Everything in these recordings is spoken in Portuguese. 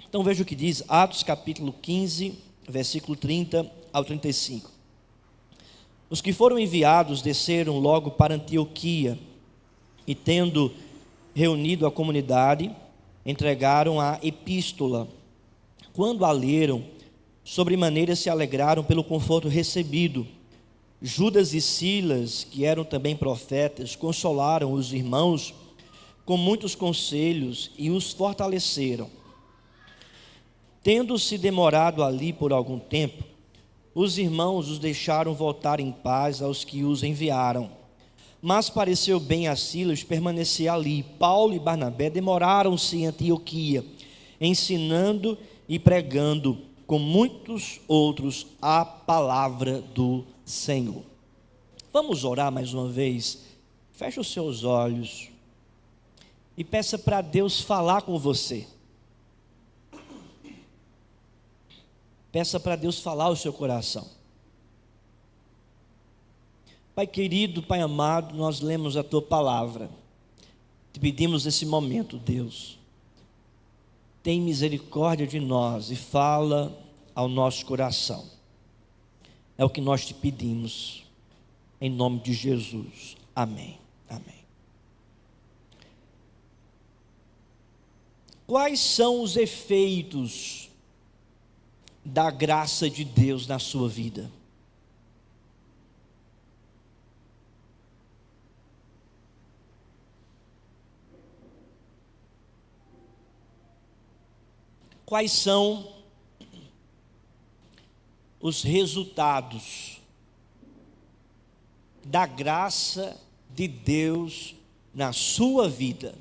Então veja o que diz Atos capítulo 15, versículo 30 ao 35. Os que foram enviados desceram logo para Antioquia e, tendo reunido a comunidade, entregaram a epístola. Quando a leram, sobremaneira se alegraram pelo conforto recebido. Judas e Silas, que eram também profetas, consolaram os irmãos com muitos conselhos e os fortaleceram. Tendo-se demorado ali por algum tempo, os irmãos os deixaram voltar em paz aos que os enviaram. Mas pareceu bem a Silas permanecer ali. Paulo e Barnabé demoraram-se em Antioquia, ensinando e pregando com muitos outros a palavra do Senhor. Vamos orar mais uma vez. Feche os seus olhos e peça para Deus falar com você. Peça para Deus falar o seu coração. Pai querido, Pai amado, nós lemos a Tua palavra. Te pedimos nesse momento, Deus, tem misericórdia de nós e fala ao nosso coração. É o que nós te pedimos, em nome de Jesus. Amém. Amém. Quais são os efeitos da graça de Deus na sua vida? Quais são os resultados da graça de Deus na sua vida?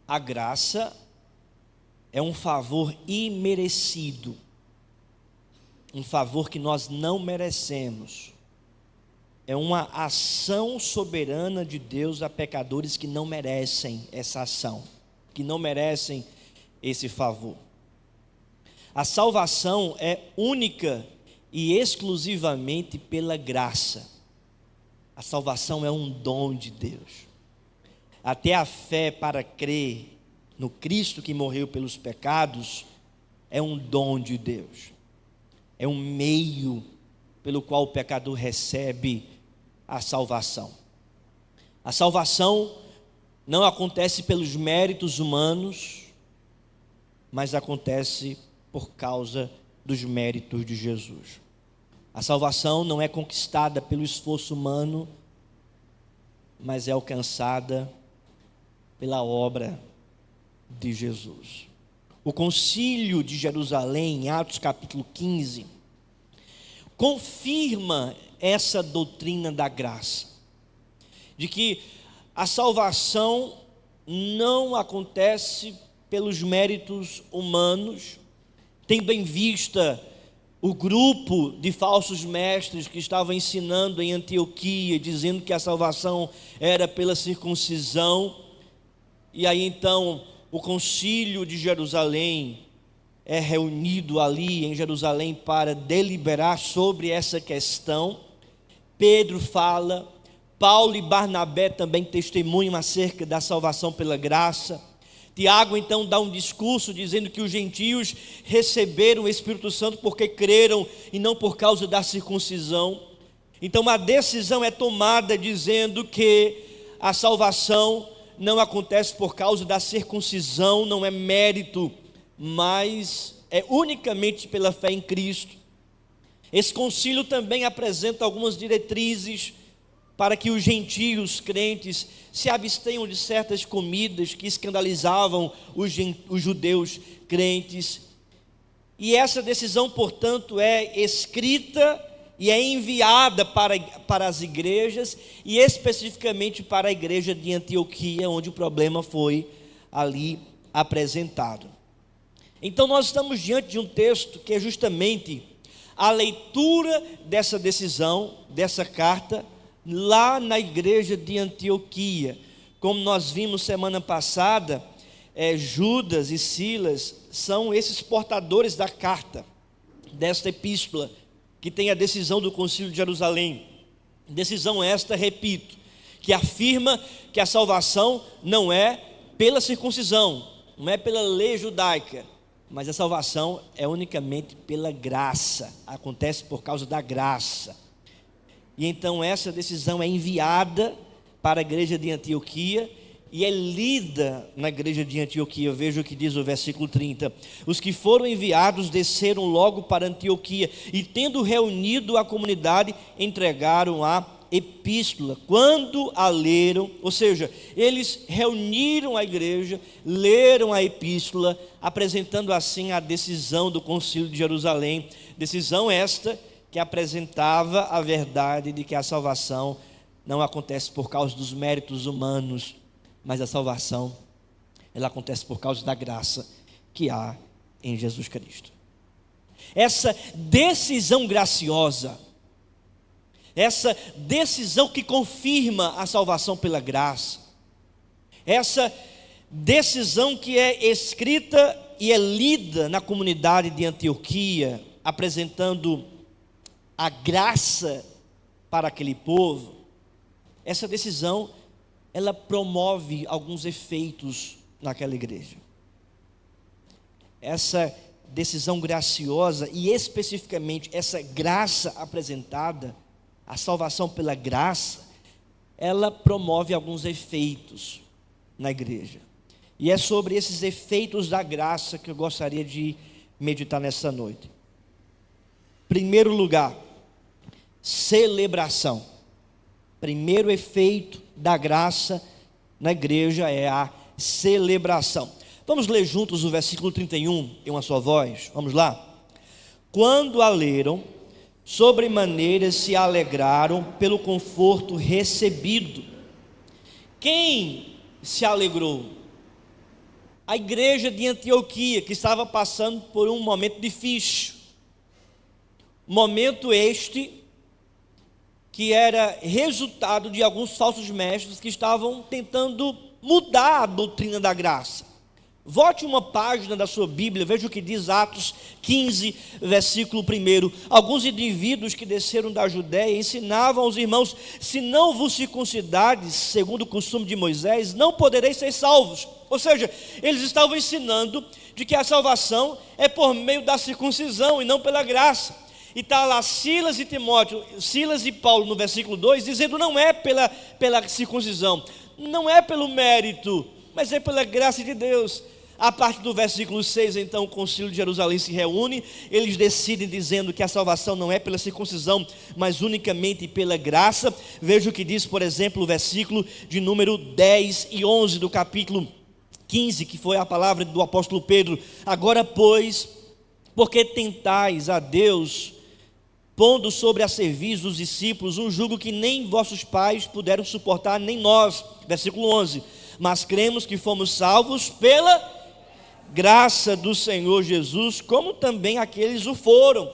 A graça é um favor imerecido, um favor que nós não merecemos. É uma ação soberana de Deus a pecadores que não merecem essa ação, que não merecem esse favor. A salvação é única e exclusivamente pela graça. A salvação é um dom de Deus. Até a fé para crer no Cristo que morreu pelos pecados é um dom de Deus. É um meio pelo qual o pecador recebe a salvação. A salvação não acontece pelos méritos humanos, mas acontece por causa dos méritos de Jesus. A salvação não é conquistada pelo esforço humano, mas é alcançada pela obra de Jesus. O concílio de Jerusalém, em Atos capítulo 15, confirma essa doutrina da graça, de que a salvação não acontece pelos méritos humanos, tendo em vista o grupo de falsos mestres que estavam ensinando em Antioquia, dizendo que a salvação era pela circuncisão. E aí então o concílio de Jerusalém é reunido ali em Jerusalém para deliberar sobre essa questão. Pedro fala, Paulo e Barnabé também testemunham acerca da salvação pela graça. Tiago então dá um discurso dizendo que os gentios receberam o Espírito Santo porque creram e não por causa da circuncisão. Então a decisão é tomada dizendo que a salvação não acontece por causa da circuncisão, não é mérito, mas é unicamente pela fé em Cristo. Esse concílio também apresenta algumas diretrizes para que os gentios crentes se abstenham de certas comidas que escandalizavam os judeus crentes. E essa decisão, portanto, é escrita e é enviada para as igrejas, e especificamente para a igreja de Antioquia, onde o problema foi ali apresentado. Então nós estamos diante de um texto que é justamente a leitura dessa decisão, dessa carta, lá na igreja de Antioquia. Como nós vimos semana passada, Judas e Silas são esses portadores da carta, desta epístola, que tem a decisão do concílio de Jerusalém. Decisão esta, repito, que afirma que a salvação não é pela circuncisão, não é pela lei judaica, mas a salvação é unicamente pela graça, acontece por causa da graça. E então essa decisão é enviada para a igreja de Antioquia e é lida na igreja de Antioquia. Veja o que diz o versículo 30. Os que foram enviados desceram logo para Antioquia e, tendo reunido a comunidade, entregaram a epístola. Quando a leram, ou seja, eles reuniram a igreja, leram a epístola, apresentando assim a decisão do Concílio de Jerusalém, decisão esta que apresentava a verdade de que a salvação não acontece por causa dos méritos humanos, mas a salvação, ela acontece por causa da graça que há em Jesus Cristo. Essa decisão graciosa, essa decisão que confirma a salvação pela graça, essa decisão que é escrita e é lida na comunidade de Antioquia, apresentando a graça para aquele povo, essa decisão, ela promove alguns efeitos naquela igreja. Essa decisão graciosa e especificamente essa graça apresentada, a salvação pela graça, ela promove alguns efeitos na igreja. E é sobre esses efeitos da graça que eu gostaria de meditar nessa noite. Primeiro lugar, celebração. Primeiro efeito da graça na igreja é a celebração. Vamos ler juntos o versículo 31 em uma só voz? Vamos lá? Quando a leram, sobremaneira se alegraram pelo conforto recebido. Quem se alegrou? A igreja de Antioquia, que estava passando por um momento difícil. Momento este que era resultado de alguns falsos mestres que estavam tentando mudar a doutrina da graça. Volte uma página da sua Bíblia, veja o que diz Atos 15, versículo 1. Alguns indivíduos que desceram da Judéia ensinavam aos irmãos: se não vos circuncidardes, segundo o costume de Moisés, não podereis ser salvos. Ou seja, eles estavam ensinando de que a salvação é por meio da circuncisão e não pela graça. E está lá Silas e Timóteo, Silas e Paulo no versículo 2, dizendo: não é pela circuncisão, não é pelo mérito, mas é pela graça de Deus. A partir do versículo 6, então, o Concílio de Jerusalém se reúne, eles decidem dizendo que a salvação não é pela circuncisão, mas unicamente pela graça. Veja o que diz, por exemplo, o versículo de número 10 e 11 do capítulo 15, que foi a palavra do apóstolo Pedro: agora, pois, porque tentais a Deus, pondo sobre a serviço dos discípulos um jugo que nem vossos pais puderam suportar, nem nós. Versículo 11, mas cremos que fomos salvos pela graça do Senhor Jesus, como também aqueles o foram.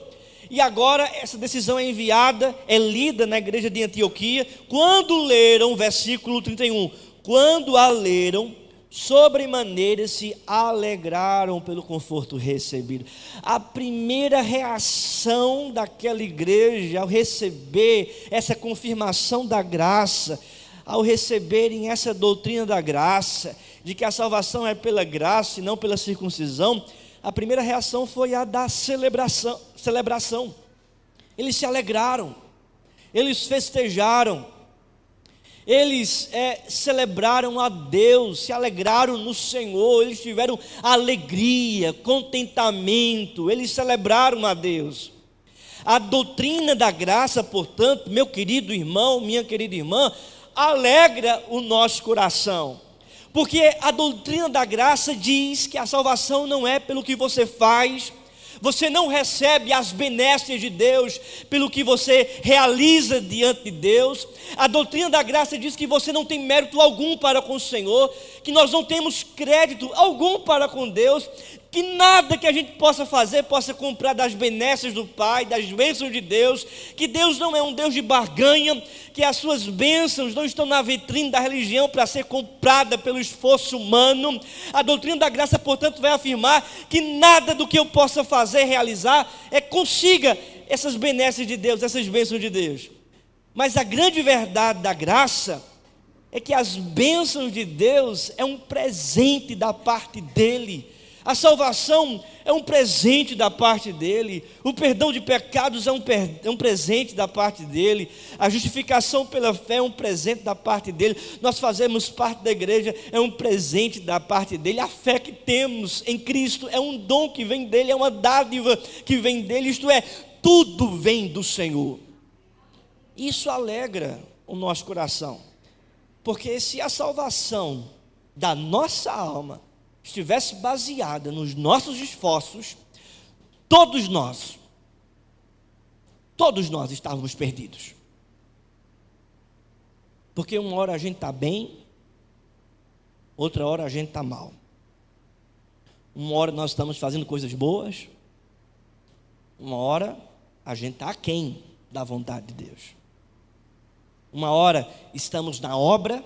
E agora essa decisão é enviada, é lida na igreja de Antioquia. Quando leram, versículo 31, quando a leram, sobremaneira se alegraram pelo conforto recebido. A primeira reação daquela igreja ao receber essa confirmação da graça, ao receberem essa doutrina da graça, de que a salvação é pela graça e não pela circuncisão, a primeira reação foi a da celebração. Eles se alegraram, eles festejaram, eles celebraram a Deus, se alegraram no Senhor, eles tiveram alegria, contentamento, eles celebraram a Deus. A doutrina da graça, portanto, meu querido irmão, minha querida irmã, alegra o nosso coração, porque a doutrina da graça diz que a salvação não é pelo que você faz, você não recebe as benesses de Deus pelo que você realiza diante de Deus. A doutrina da graça diz que você não tem mérito algum para com o Senhor, que nós não temos crédito algum para com Deus, que nada que a gente possa fazer possa comprar das benesses do Pai, das bênçãos de Deus, que Deus não é um Deus de barganha, que as suas bênçãos não estão na vitrine da religião para ser comprada pelo esforço humano. A doutrina da graça, portanto, vai afirmar que nada do que eu possa fazer, realizar, consiga essas benesses de Deus, essas bênçãos de Deus. Mas a grande verdade da graça é que as bênçãos de Deus é um presente da parte dEle. A salvação é um presente da parte dEle. O perdão de pecados é um presente da parte dEle. A justificação pela fé é um presente da parte dEle. Nós fazemos parte da igreja, é um presente da parte dEle. A fé que temos em Cristo é um dom que vem dEle, é uma dádiva que vem dEle. Isto é, tudo vem do Senhor. Isso alegra o nosso coração. Porque se a salvação da nossa alma estivesse baseada nos nossos esforços, todos nós estávamos perdidos. Porque uma hora a gente está bem, outra hora a gente está mal. Uma hora nós estamos fazendo coisas boas, uma hora a gente está aquém da vontade de Deus. Uma hora estamos na obra,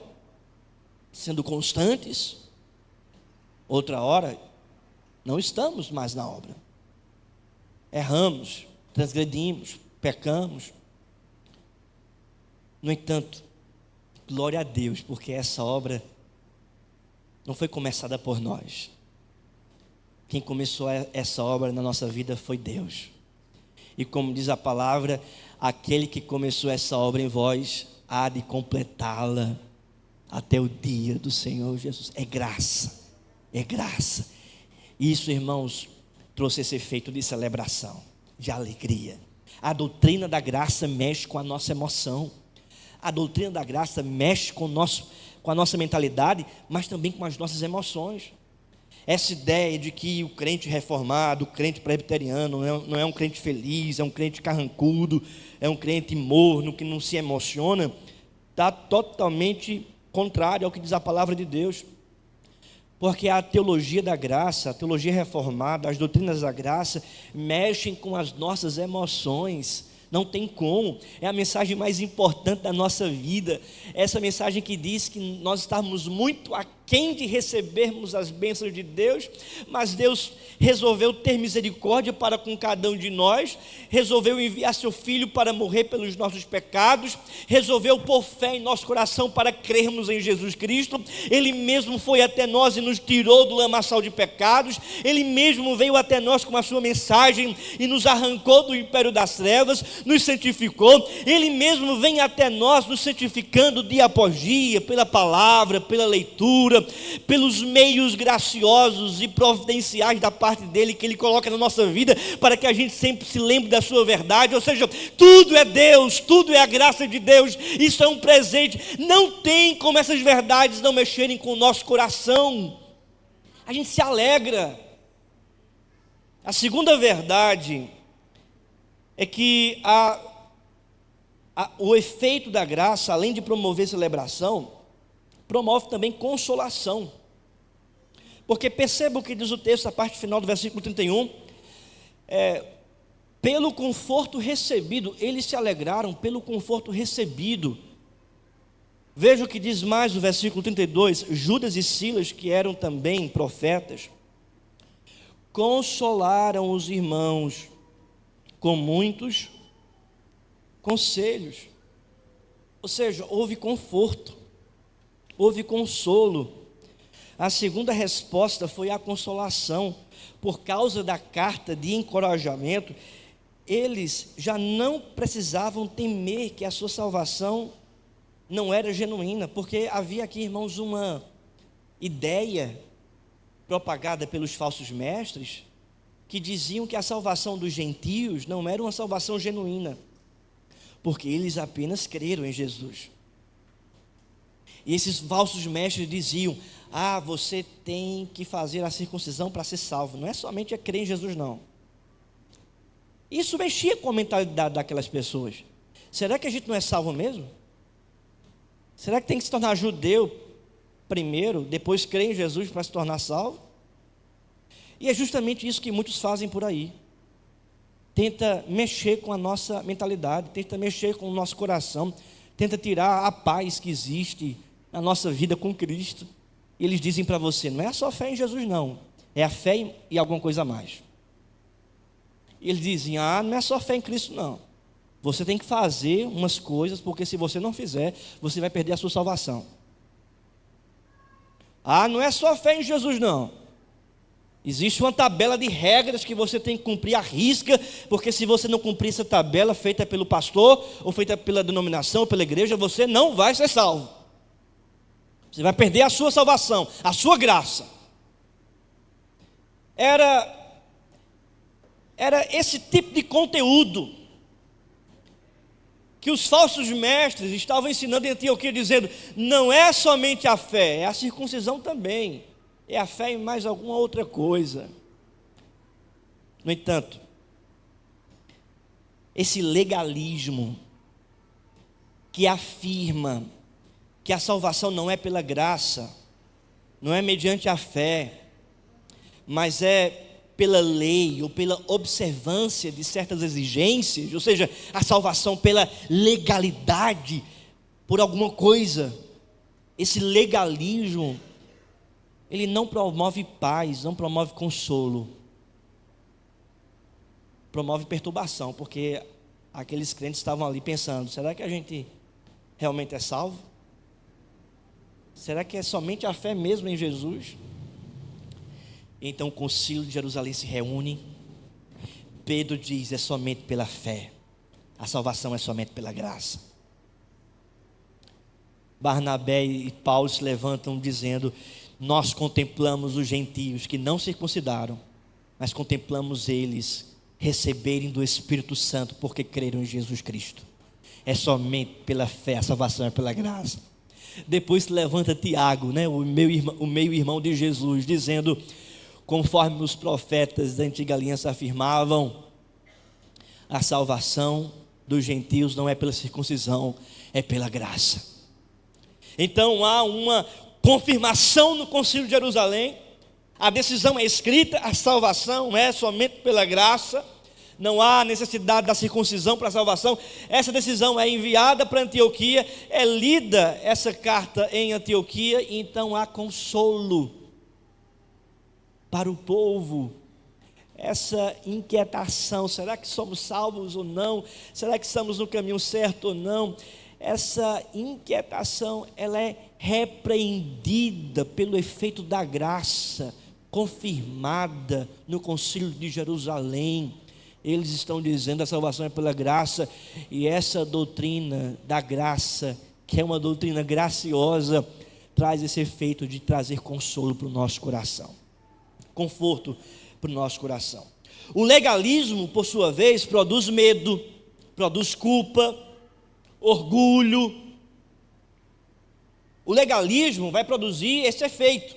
sendo constantes, outra hora não estamos mais na obra. Erramos, transgredimos, pecamos. No entanto, glória a Deus, porque essa obra não foi começada por nós. Quem começou essa obra na nossa vida foi Deus. E como diz a palavra, aquele que começou essa obra em vós há de completá-la até o dia do Senhor Jesus. É graça, é graça. Isso, irmãos, trouxe esse efeito de celebração, de alegria. A doutrina da graça mexe com a nossa emoção. A doutrina da graça mexe com a nossa mentalidade, mas também com as nossas emoções. Essa ideia de que o crente reformado, o crente presbiteriano não é um crente feliz, é um crente carrancudo, é um crente morno, que não se emociona, está totalmente contrário ao que diz a palavra de Deus. Porque a teologia da graça, a teologia reformada, as doutrinas da graça mexem com as nossas emoções. Não tem como, é a mensagem mais importante da nossa vida. Essa mensagem que diz que nós estamos muito aquém de recebermos as bênçãos de Deus, mas Deus resolveu ter misericórdia para com cada um de nós, resolveu enviar seu Filho para morrer pelos nossos pecados, resolveu pôr fé em nosso coração para crermos em Jesus Cristo. Ele mesmo foi até nós e nos tirou do lamaçal de pecados. Ele mesmo veio até nós com a sua mensagem e nos arrancou do império das trevas, nos santificou. Ele mesmo vem até nós nos santificando dia após dia, pela palavra, pela leitura, pelos meios graciosos e providenciais da parte dele, que ele coloca na nossa vida, para que a gente sempre se lembre da sua verdade. Ou seja, tudo é Deus, tudo é a graça de Deus. Isso é um presente. Não tem como essas verdades não mexerem com o nosso coração. A gente se alegra. A segunda verdade é que o efeito da graça, além de promover celebração, promove também consolação. Porque perceba o que diz o texto, a parte final do versículo 31. Pelo conforto recebido, eles se alegraram pelo conforto recebido. Veja o que diz mais o versículo 32. Judas e Silas, que eram também profetas, consolaram os irmãos com muitos conselhos. Ou seja, houve conforto, houve consolo. A segunda resposta foi a consolação. Por causa da carta de encorajamento, eles já não precisavam temer que a sua salvação não era genuína, porque havia aqui, irmãos, uma ideia propagada pelos falsos mestres, que diziam que a salvação dos gentios não era uma salvação genuína, porque eles apenas creram em Jesus. E esses falsos mestres diziam: você tem que fazer a circuncisão para ser salvo. Não é somente crer em Jesus, não. Isso mexia com a mentalidade daquelas pessoas. Será que a gente não é salvo mesmo? Será que tem que se tornar judeu primeiro, depois crer em Jesus para se tornar salvo? E é justamente isso que muitos fazem por aí. Tenta mexer com a nossa mentalidade, tenta mexer com o nosso coração, tenta tirar a paz que existe na nossa vida com Cristo. E eles dizem para você: não é só fé em Jesus, não, é a fé e alguma coisa a mais. E eles dizem: não é só fé em Cristo, não, você tem que fazer umas coisas, porque se você não fizer, você vai perder a sua salvação. Ah, não é só fé em Jesus, não. Existe uma tabela de regras que você tem que cumprir à risca, porque se você não cumprir essa tabela feita pelo pastor, ou feita pela denominação, ou pela igreja, você não vai ser salvo. Você vai perder a sua salvação, a sua graça. Era esse tipo de conteúdo que os falsos mestres estavam ensinando em Antioquia, dizendo: não é somente a fé, é a circuncisão também, é a fé em mais alguma outra coisa. No entanto, esse legalismo que afirma que a salvação não é pela graça, não é mediante a fé, mas é pela lei ou pela observância de certas exigências, ou seja, a salvação pela legalidade, por alguma coisa. Esse legalismo, ele não promove paz, não promove consolo, promove perturbação, porque aqueles crentes estavam ali pensando: será que a gente realmente é salvo? Será que é somente a fé mesmo em Jesus? Então o concílio de Jerusalém se reúne. Pedro diz: é somente pela fé, a salvação é somente pela graça. Barnabé e Paulo se levantam dizendo: nós contemplamos os gentios que não circuncidaram, mas contemplamos eles receberem do Espírito Santo porque creram em Jesus Cristo. É somente pela fé, a salvação é pela graça. Depois se levanta Tiago, o meio-irmão de Jesus, dizendo: conforme os profetas da antiga aliança afirmavam, a salvação dos gentios não é pela circuncisão, é pela graça. Então há uma confirmação no concílio de Jerusalém, a decisão é escrita: a salvação é somente pela graça, não há necessidade da circuncisão para a salvação. Essa decisão é enviada para Antioquia, é lida essa carta em Antioquia, e então há consolo para o povo. Essa inquietação: será que somos salvos ou não? Será que estamos no caminho certo ou não? Essa inquietação, ela é repreendida pelo efeito da graça, confirmada no concílio de Jerusalém. Eles estão dizendo: a salvação é pela graça, e essa doutrina da graça, que é uma doutrina graciosa, traz esse efeito de trazer consolo para o nosso coração, conforto para o nosso coração. O legalismo, por sua vez, produz medo, produz culpa, orgulho. O legalismo vai produzir esse efeito: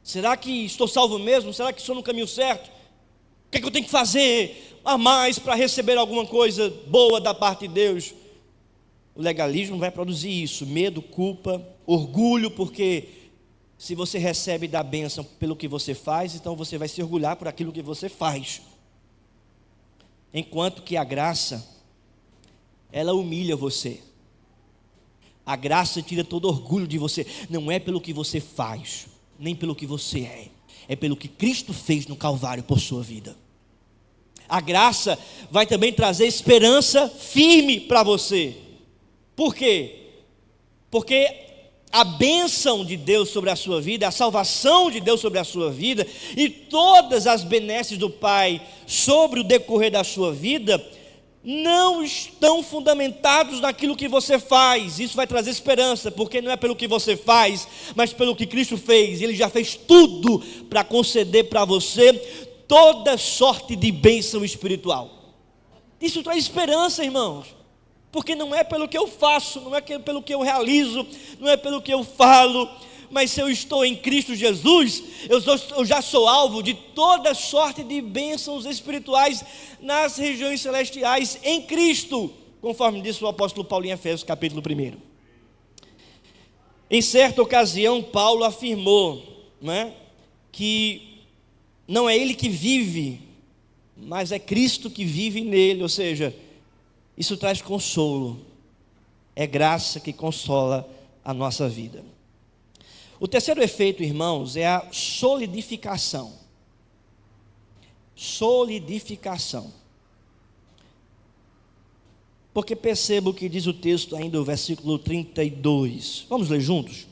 será que estou salvo mesmo? Será que estou no caminho certo? O que é que eu tenho que fazer a mais para receber alguma coisa boa da parte de Deus? O legalismo vai produzir isso: medo, culpa, orgulho, porque se você recebe da bênção pelo que você faz, então você vai se orgulhar por aquilo que você faz. Enquanto que a graça, ela humilha você. A graça tira todo orgulho de você. Não é pelo que você faz, nem pelo que você é, é pelo que Cristo fez no Calvário por sua vida. A graça vai também trazer esperança firme para você. Por quê? Porque a bênção de Deus sobre a sua vida, a salvação de Deus sobre a sua vida, e todas as benesses do Pai sobre o decorrer da sua vida, não estão fundamentados naquilo que você faz. Isso vai trazer esperança, porque não é pelo que você faz, mas pelo que Cristo fez. Ele já fez tudo para conceder para você toda sorte de bênção espiritual. Isso traz esperança, irmãos, porque não é pelo que eu faço, não é pelo que eu realizo, não é pelo que eu falo, mas se eu estou em Cristo Jesus, eu já sou alvo de toda sorte de bênçãos espirituais nas regiões celestiais em Cristo, conforme disse o apóstolo Paulo em Efésios capítulo 1. Em certa ocasião, Paulo afirmou, que não é ele que vive, mas é Cristo que vive nele. Ou seja, isso traz consolo, é graça que consola a nossa vida. O terceiro efeito, irmãos, é a solidificação. Solidificação. Porque perceba o que diz o texto ainda, o versículo 32. Vamos ler juntos?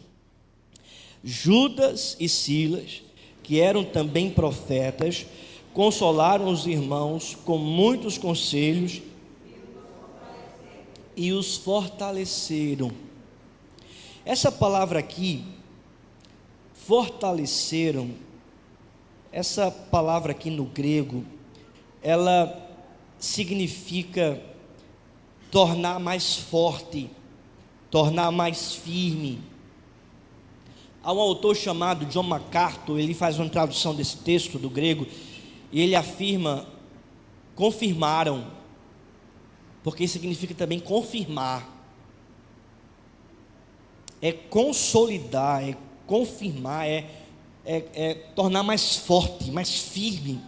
Judas e Silas, que eram também profetas, consolaram os irmãos com muitos conselhos e os fortaleceram. Essa palavra aqui, fortaleceram, essa palavra aqui no grego, ela significa tornar mais forte, tornar mais firme. Há um autor chamado John MacArthur, ele faz uma tradução desse texto do grego, e ele afirma, confirmaram, porque significa também confirmar, é consolidar, é confirmar, é tornar mais forte, mais firme.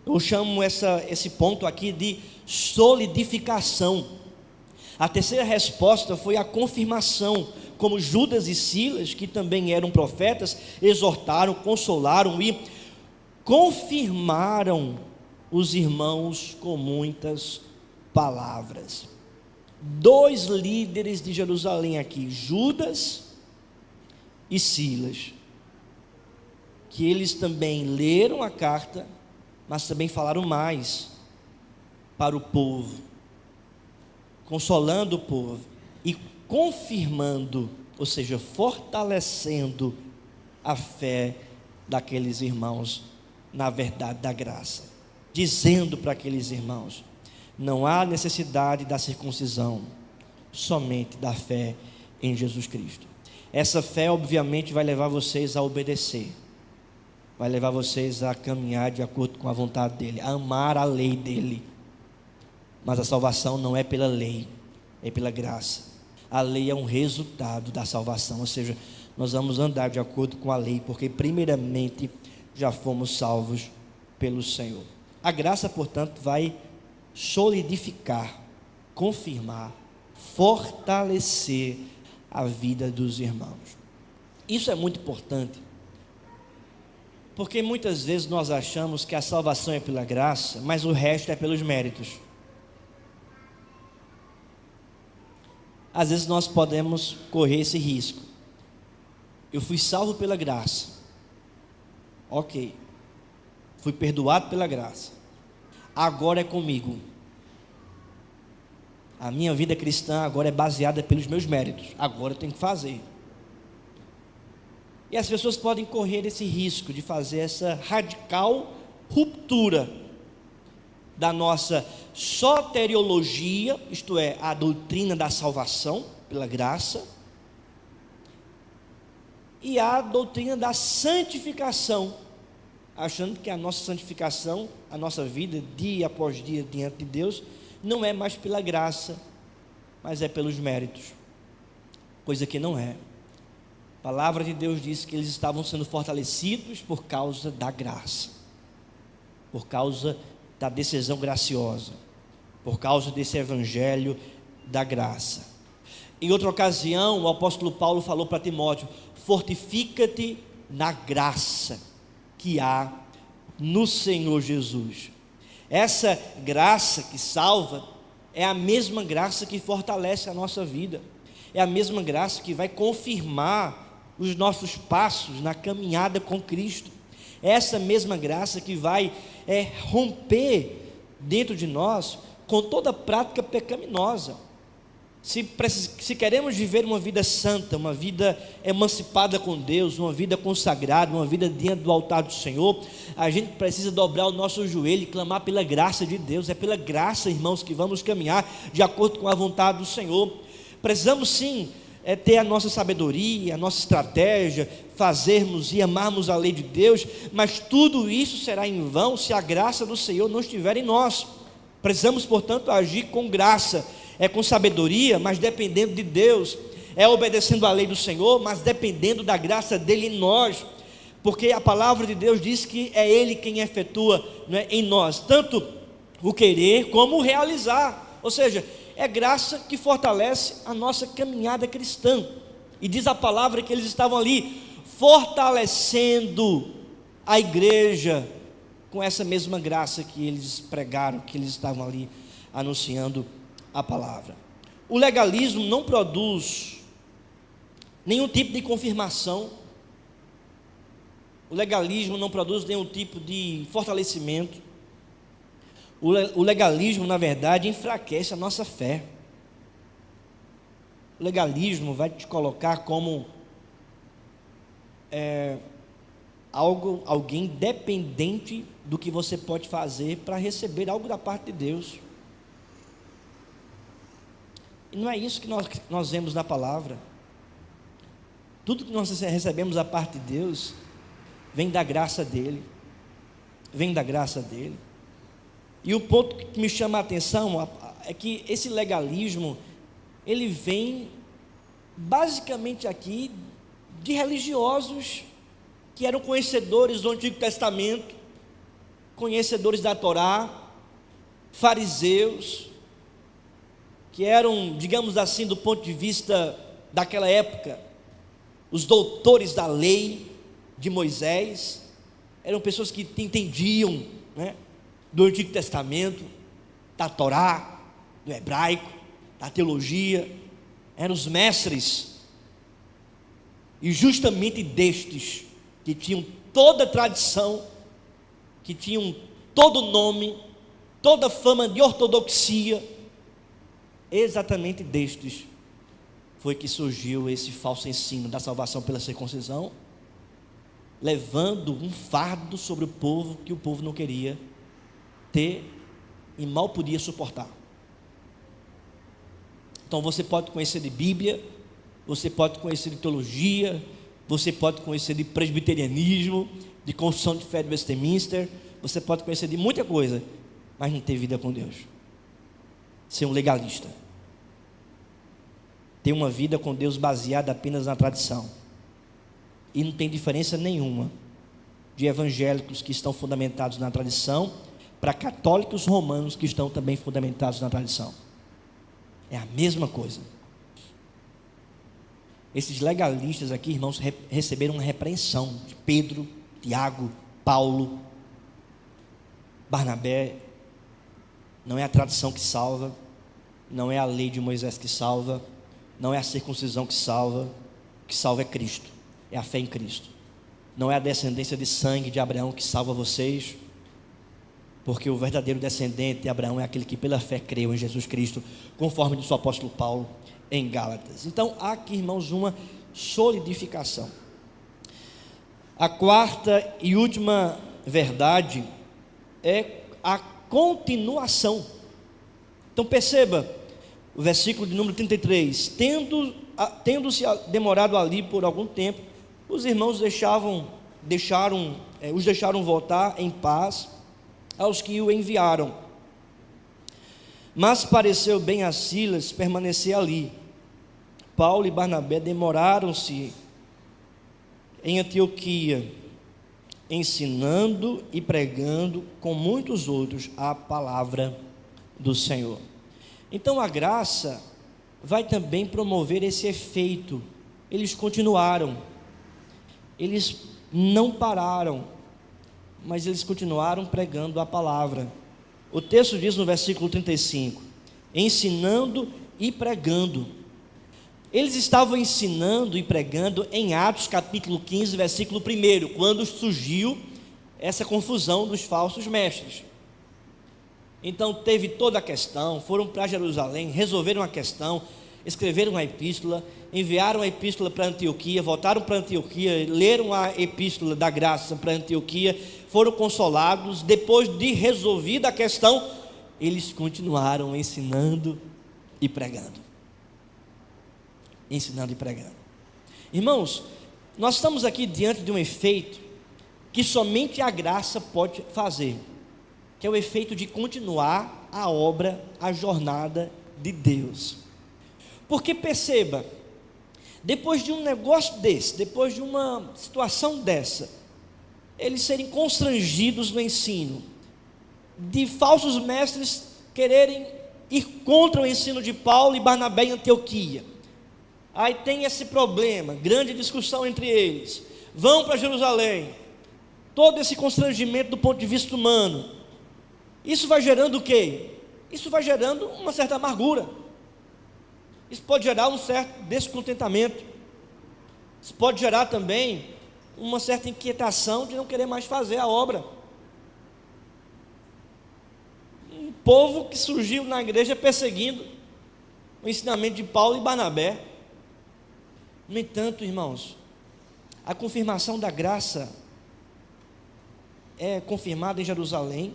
Eu chamo esse ponto aqui de solidificação. A terceira resposta foi a confirmação, como Judas e Silas, que também eram profetas, exortaram, consolaram e confirmaram os irmãos com muitas palavras. Dois líderes de Jerusalém aqui, Judas e Silas, que eles também leram a carta, mas também falaram mais para o povo, consolando o povo e confirmando, ou seja, fortalecendo a fé daqueles irmãos na verdade da graça, dizendo para aqueles irmãos: não há necessidade da circuncisão, somente da fé em Jesus Cristo. Essa fé obviamente vai levar vocês a obedecer, vai levar vocês a caminhar de acordo com a vontade dele, a amar a lei dele. Mas a salvação não é pela lei, é pela graça. A lei é um resultado da salvação, ou seja, nós vamos andar de acordo com a lei, porque primeiramente já fomos salvos pelo Senhor. A graça, portanto, vai solidificar, confirmar, fortalecer a vida dos irmãos. Isso é muito importante, porque muitas vezes nós achamos que a salvação é pela graça, mas o resto é pelos méritos. Às vezes nós podemos correr esse risco. Eu fui salvo pela graça, ok, fui perdoado pela graça, agora é comigo. A minha vida cristã agora é baseada pelos meus méritos, agora eu tenho que fazer. E as pessoas podem correr esse risco de fazer essa radical ruptura da nossa soteriologia, isto é, a doutrina da salvação pela graça, e a doutrina da santificação, achando que a nossa santificação, a nossa vida dia após dia diante de Deus, não é mais pela graça, mas é pelos méritos, coisa que não é. A palavra de Deus diz que eles estavam sendo fortalecidos por causa da graça, por causa da decisão graciosa, por causa desse evangelho da graça. Em outra ocasião, o apóstolo Paulo falou para Timóteo: fortifica-te na graça que há no Senhor Jesus. Essa graça que salva é a mesma graça que fortalece a nossa vida, é a mesma graça que vai confirmar os nossos passos na caminhada com Cristo. Essa mesma graça que vai romper dentro de nós com toda prática pecaminosa. Se queremos viver uma vida santa, uma vida emancipada com Deus, uma vida consagrada, uma vida diante do altar do Senhor, a gente precisa dobrar o nosso joelho e clamar pela graça de Deus. É pela graça, irmãos, que vamos caminhar de acordo com a vontade do Senhor. Precisamos sim ter a nossa sabedoria, a nossa estratégia, fazermos e amarmos a lei de Deus, mas tudo isso será em vão se a graça do Senhor não estiver em nós. Precisamos, portanto, agir com graça, com sabedoria, mas dependendo de Deus, obedecendo a lei do Senhor, mas dependendo da graça dele em nós, porque a palavra de Deus diz que é Ele quem efetua, em nós, tanto o querer como o realizar, ou seja, é graça que fortalece a nossa caminhada cristã. E diz a palavra que eles estavam ali fortalecendo a igreja com essa mesma graça que eles pregaram, que eles estavam ali anunciando a palavra. O legalismo não produz nenhum tipo de confirmação. O legalismo não produz nenhum tipo de fortalecimento. O legalismo, na verdade, enfraquece a nossa fé. O legalismo vai te colocar como alguém dependente do que você pode fazer para receber algo da parte de Deus. E não é isso que nós vemos na palavra. Tudo que nós recebemos da parte de Deus vem da graça dele. Vem da graça dele. E o ponto que me chama a atenção é que esse legalismo, ele vem basicamente aqui de religiosos que eram conhecedores do Antigo Testamento, conhecedores da Torá, fariseus, que eram, digamos assim, do ponto de vista daquela época, os doutores da lei de Moisés. Eram pessoas que entendiam, né, do Antigo Testamento, da Torá, do hebraico, da teologia. Eram os mestres. E justamente destes, que tinham toda a tradição, que tinham todo o nome, toda a fama de ortodoxia, exatamente destes foi que surgiu esse falso ensino da salvação pela circuncisão, levando um fardo sobre o povo que o povo não queria ter e mal podia suportar. Então você pode conhecer de Bíblia, você pode conhecer de teologia, você pode conhecer de presbiterianismo, de confissão de fé de Westminster, você pode conhecer de muita coisa, mas não ter vida com Deus. Ser um legalista. Ter uma vida com Deus baseada apenas na tradição. E não tem diferença nenhuma de evangélicos que estão fundamentados na tradição para católicos romanos que estão também fundamentados na tradição. É a mesma coisa. Esses legalistas aqui, irmãos, receberam uma repreensão de Pedro, Tiago, Paulo, Barnabé. Não é a tradição que salva, não é a lei de Moisés que salva, não é a circuncisão que salva. O que salva é Cristo, é a fé em Cristo. Não é a descendência de sangue de Abraão que salva vocês, porque o verdadeiro descendente de Abraão é aquele que pela fé creu em Jesus Cristo, conforme diz o apóstolo Paulo em Gálatas. Então há aqui, irmãos, uma solidificação. A quarta e última verdade é a continuação. Então perceba o versículo de número 33: tendo-se demorado ali por algum tempo, os irmãos os deixaram voltar em paz aos que o enviaram. Mas pareceu bem a Silas permanecer ali. Paulo e Barnabé demoraram-se em Antioquia, ensinando e pregando com muitos outros a palavra do Senhor. Então a graça vai também promover esse efeito. Eles continuaram, eles não pararam, mas eles continuaram pregando a palavra. O texto diz no versículo 35: ensinando e pregando. Eles estavam ensinando e pregando em Atos capítulo 15, versículo 1, quando surgiu essa confusão dos falsos mestres. Então teve toda a questão, foram para Jerusalém, resolveram a questão, escreveram a epístola, enviaram a epístola para Antioquia, voltaram para Antioquia, leram a epístola da graça para Antioquia, foram consolados. Depois de resolvida a questão, eles continuaram ensinando e pregando. Ensinando e pregando. Irmãos, nós estamos aqui diante de um efeito que somente a graça pode fazer, que é o efeito de continuar a obra, a jornada de Deus. Porque perceba, depois de um negócio desse, depois de uma situação dessa, eles serem constrangidos no ensino, de falsos mestres quererem ir contra o ensino de Paulo e Barnabé em Antioquia. Aí tem esse problema, grande discussão entre eles, vão para Jerusalém, todo esse constrangimento do ponto de vista humano. Isso vai gerando o quê? Isso vai gerando uma certa amargura. Isso pode gerar um certo descontentamento. Isso pode gerar também uma certa inquietação de não querer mais fazer a obra. Um povo que surgiu na igreja perseguindo o ensinamento de Paulo e Barnabé. No entanto, irmãos, a confirmação da graça é confirmada em Jerusalém,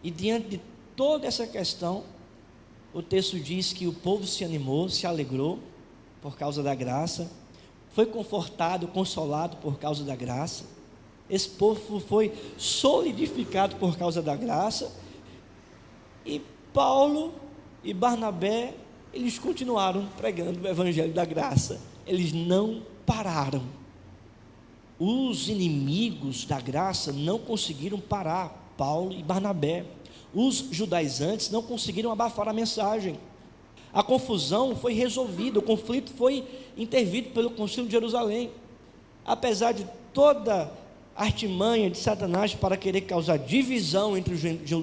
e diante de toda essa questão, o texto diz que o povo se animou, se alegrou por causa da graça, foi confortado, consolado por causa da graça. Esse povo foi solidificado por causa da graça, e Paulo e Barnabé, eles continuaram pregando o evangelho da graça, eles não pararam. Os inimigos da graça não conseguiram parar Paulo e Barnabé. Os judaizantes não conseguiram abafar a mensagem. A confusão foi resolvida, o conflito foi intervido pelo Concílio de Jerusalém. Apesar de toda a artimanha de Satanás para querer causar divisão entre os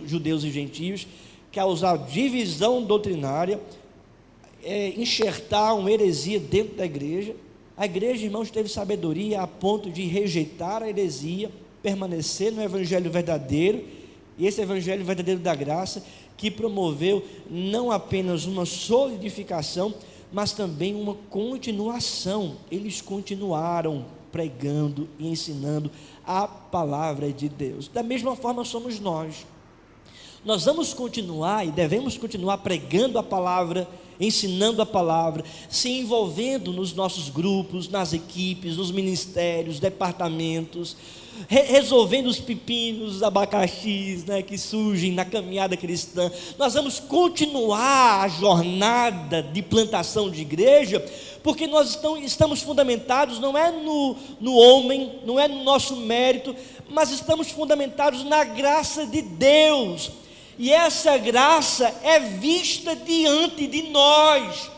judeus e gentios, causar divisão doutrinária, enxertar uma heresia dentro da igreja, a igreja, irmãos, teve sabedoria a ponto de rejeitar a heresia, permanecer no evangelho verdadeiro, e esse evangelho verdadeiro da graça, que promoveu não apenas uma solidificação, mas também uma continuação. Eles continuaram pregando e ensinando a palavra de Deus. Da mesma forma somos nós. Nós vamos continuar e devemos continuar pregando a palavra, ensinando a palavra, se envolvendo nos nossos grupos, nas equipes, nos ministérios, departamentos, resolvendo os pepinos, os abacaxis, que surgem na caminhada cristã. Nós vamos continuar a jornada de plantação de igreja, porque nós estamos fundamentados, não é no homem, não é no nosso mérito, mas estamos fundamentados na graça de Deus, e essa graça é vista diante de nós.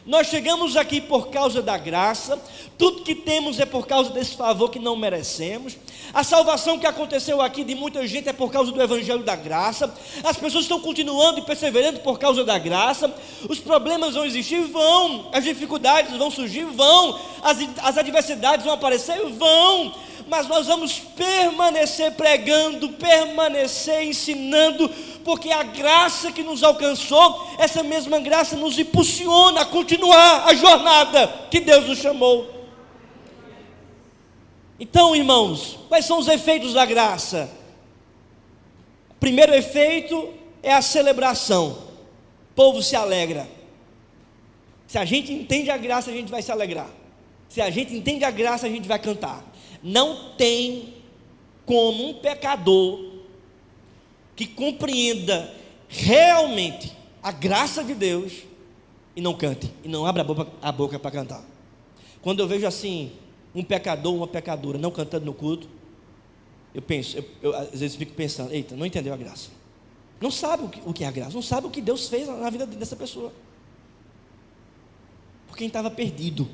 Nós chegamos aqui por causa da graça, tudo que temos é por causa desse favor que não merecemos. A salvação que aconteceu aqui de muita gente é por causa do evangelho da graça. As pessoas estão continuando e perseverando por causa da graça. Os problemas vão existir, vão. As dificuldades vão surgir, vão. As adversidades vão aparecer, vão. Mas nós vamos permanecer pregando, permanecer ensinando, porque a graça que nos alcançou, essa mesma graça nos impulsiona a continuar a jornada que Deus nos chamou. Então, irmãos, quais são os efeitos da graça? O primeiro efeito é a celebração. O povo se alegra. Se a gente entende a graça, a gente vai se alegrar. Se a gente entende a graça, a gente vai cantar. Não tem como um pecador que compreenda realmente a graça de Deus e não cante, e não abra a boca para cantar. Quando eu vejo assim, um pecador, uma pecadora não cantando no culto, eu penso, eu às vezes fico pensando, eita, não entendeu a graça, não sabe o que é a graça, não sabe o que Deus fez na vida dessa pessoa, porque quem estava perdido,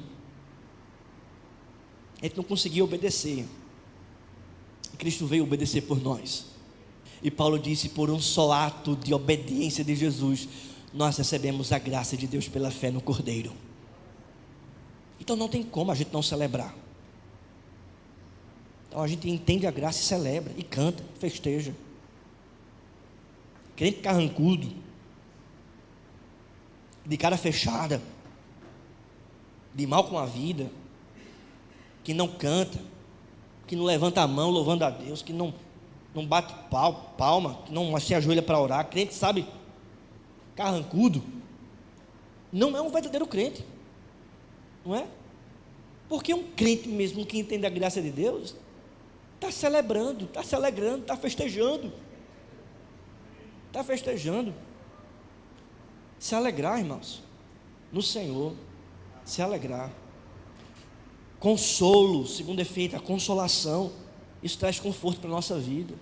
a gente não conseguia obedecer, e Cristo veio obedecer por nós, e Paulo disse, por um só ato de obediência de Jesus, nós recebemos a graça de Deus pela fé no Cordeiro. Então não tem como a gente não celebrar. Então a gente entende a graça e celebra, e canta, festeja. Crente carrancudo, de cara fechada, de mal com a vida, que não canta, que não levanta a mão louvando a Deus, que não bate palma, que não se ajoelha para orar, crente, sabe, carrancudo, não é um verdadeiro crente, não é? Porque um crente mesmo que entende a graça de Deus, está celebrando, está se alegrando, está festejando, se alegrar, irmãos, no Senhor, se alegrar. Consolo, segundo efeito, a consolação, isso traz conforto para a nossa vida,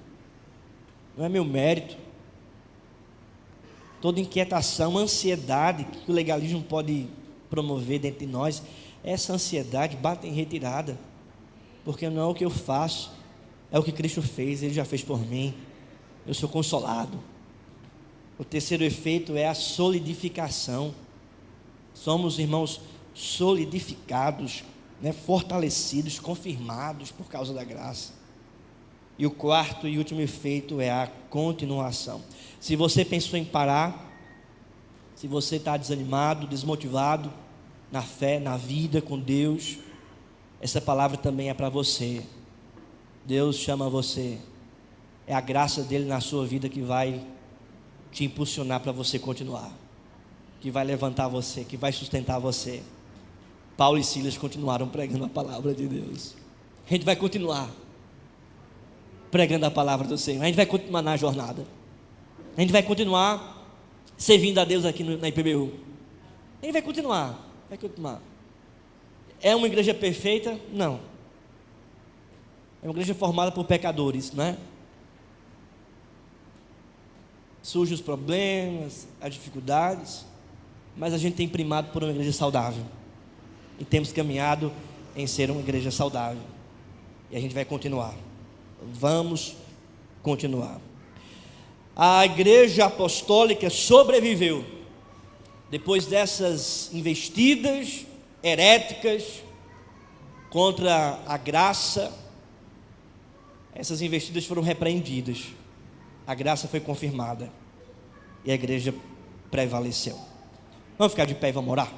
não é meu mérito. Toda inquietação, ansiedade que o legalismo pode promover dentro de nós, essa ansiedade bate em retirada, porque não é o que eu faço, é o que Cristo fez, Ele já fez por mim, eu sou consolado. O terceiro efeito é a solidificação, somos, irmãos, solidificados né, fortalecidos, confirmados por causa da graça. E o quarto e último efeito é a continuação. Se você pensou em parar, se você está desanimado, desmotivado na fé, na vida com Deus, essa palavra também é para você. Deus chama você. É a graça dele na sua vida que vai te impulsionar para você continuar, que vai levantar você, que vai sustentar você. Paulo e Silas continuaram pregando a palavra de Deus. A gente vai continuar pregando a palavra do Senhor. A gente vai continuar na jornada. A gente vai continuar servindo a Deus aqui na IPBU. A gente vai continuar. É uma igreja perfeita? Não. É uma igreja formada por pecadores, não é? Surgem os problemas, as dificuldades, mas a gente tem primado por uma igreja saudável. E temos caminhado em ser uma igreja saudável. E a gente vai continuar. Vamos continuar. A igreja apostólica sobreviveu depois dessas investidas heréticas contra a graça. Essas investidas foram repreendidas, a graça foi confirmada e a igreja prevaleceu. Vamos ficar de pé e vamos orar?